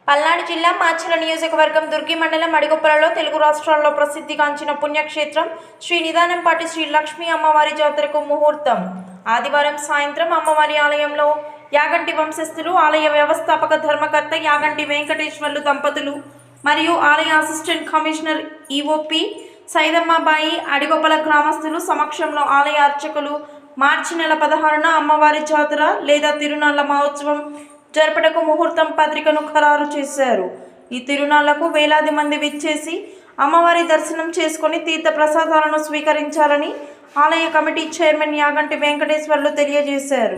పల్నాడు జిల్లా మాచర్ల నియోజకవర్గం దుర్గి మండలం అడిగొప్పలలో తెలుగు రాష్ట్రాల్లో ప్రసిద్ధిగాంచిన పుణ్యక్షేత్రం శ్రీ నిదానంపాటి శ్రీ లక్ష్మీ అమ్మవారి జాతరకు ముహూర్తం. ఆదివారం సాయంత్రం అమ్మవారి ఆలయంలో యాగంటి వంశస్థులు, ఆలయ వ్యవస్థాపక ధర్మకర్త యాగంటి వెంకటేశ్వర్లు దంపతులు మరియు ఆలయ అసిస్టెంట్ కమిషనర్ ఈఓపి సైదమ్మబాయి, అడిగొప్పల గ్రామస్తులు సమక్షంలో ఆలయ అర్చకులు మార్చి నెల 16న అమ్మవారి జాతర లేదా తిరునాళ్ల మహోత్సవం జరపటకు ముహూర్తం పత్రికను ఖరారు చేశారు. ఈ తిరునాళ్లకు వేలాది మంది విచ్చేసి అమ్మవారి దర్శనం చేసుకుని తీర్థ ప్రసాదాలను స్వీకరించాలని ఆలయ కమిటీ చైర్మన్ యాగంటి వెంకటేశ్వర్లు తెలియజేశారు.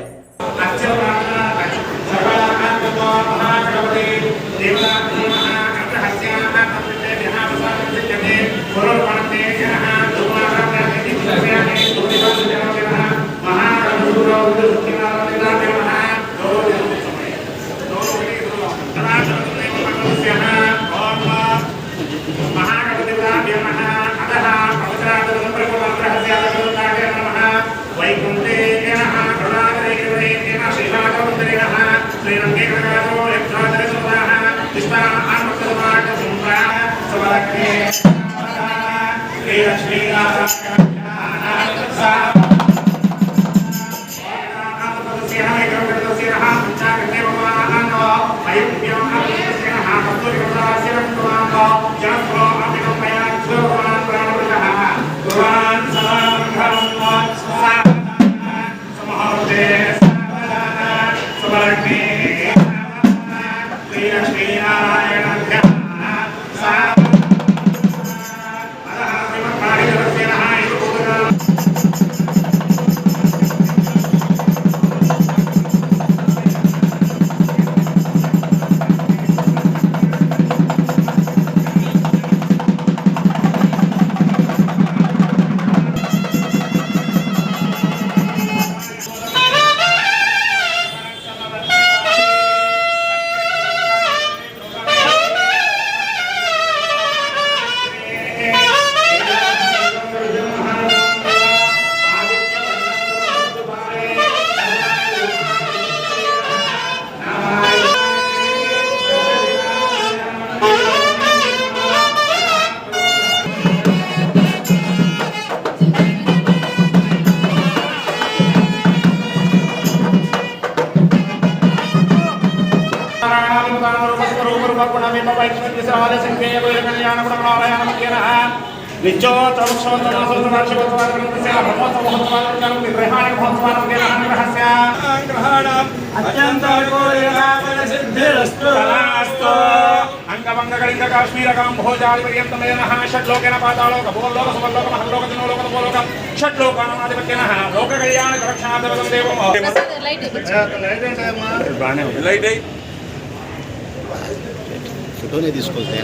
ఫోటోనే తీసుకుంటే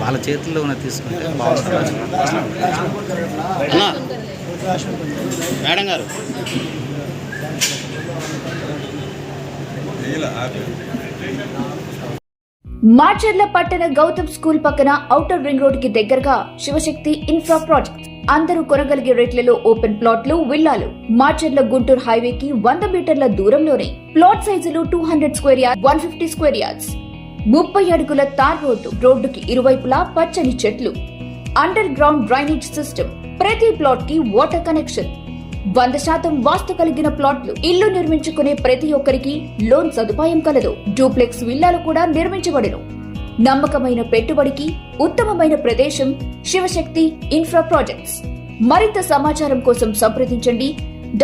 వాళ్ళ చేతుల్లో ఉన్న తీసుకుంటే బాగుంటుంది. మేడం గారు మాచర్ల పట్టణ గౌతమ్ స్కూల్ పక్కన ఔటర్ రింగ్ రోడ్ కి దగ్గరగా శివశక్తి ఇన్ఫ్రా ప్రాజెక్ట్. అందరూ కొనగలిగే రేట్లలో ఓపెన్ ప్లాట్లు, విల్లాలు. మాచర్ల గుంటూరు హైవేకి 100 మీటర్ల దూరంలోనే. ప్లాట్ సైజులు 200 స్క్వేర్ యార్డ్, 150 స్క్వేర్ యార్డ్స్. 30 అడుగుల తార్ రోడ్డు. రోడ్డుకి ఇరువైపులా పచ్చని చెట్లు. Under ground drainage system. ప్రతి ప్లాట్ కి వాటర్ కనెక్షన్. 100% వాస్తు కలిగిన ప్లాట్లు. ఇల్లు నిర్మించుకునే ప్రతి ఒక్కరికి లోన్ సదుపాయం కలదు. డూప్లెక్స్ విల్లాలు కూడా నిర్మించబడును. నమ్మకమైన పెట్టుబడికి ఉత్తమమైన ప్రదేశం శివశక్తి ఇన్ఫ్రా ప్రాజెక్ట్స్. మరింత సమాచారం కోసం సంప్రదించండి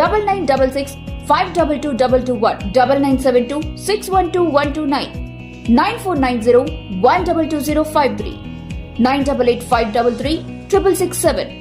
9966 522221 9972 612129 9490 122053 988 533 6667.